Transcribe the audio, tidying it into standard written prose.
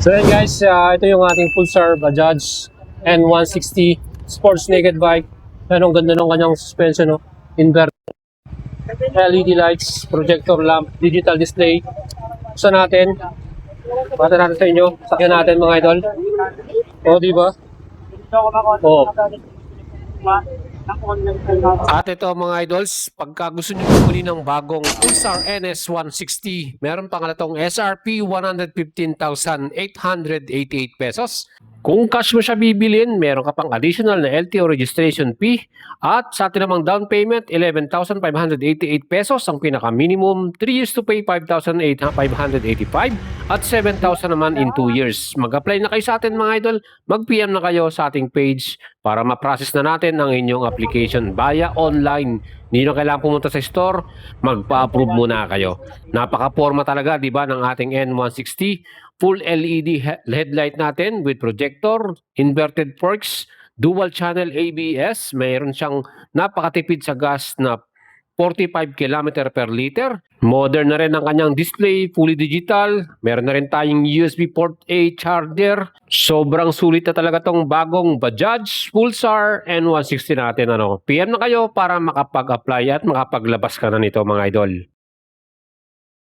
So yan guys, ito yung ating Pulsar Bajaj N160 Sports Naked Bike. Anong ganda ng kanyang suspension, no? Inverter, LED lights, projector lamp, digital display. Buksan natin. Bata natin sa inyo. Sakyan natin mga idol. O, di ba? O. At ito mga idols, pagka gusto nyo bumili ng bagong Pulsar NS160, meron pa nga itong SRP 115,888 pesos. Kung cash mo siya bibilin, meron ka pang additional na LTO registration fee at sa atin namang down payment, 11,588 pesos ang pinaka-minimum, 3 years to pay 5,585 at 7,000 naman in 2 years. Mag-apply na kayo sa atin mga idol, mag-PM na kayo sa ating page para ma-process na natin ang inyong application via online. Hindi na kailangan pumunta sa store, magpa-approve muna kayo. Napaka-forma talaga, di ba, ng ating N160. Full LED headlight natin with projector, inverted forks, dual channel ABS, mayroon siyang napakatipid sa gas na 45 km per liter. Modern na rin ang kanyang display, fully digital. Meron na rin tayong USB port A charger. Sobrang sulit na talaga tong bagong Bajaj Pulsar N160 natin. PM na kayo para makapag-apply at makapaglabas ka na nito mga idol.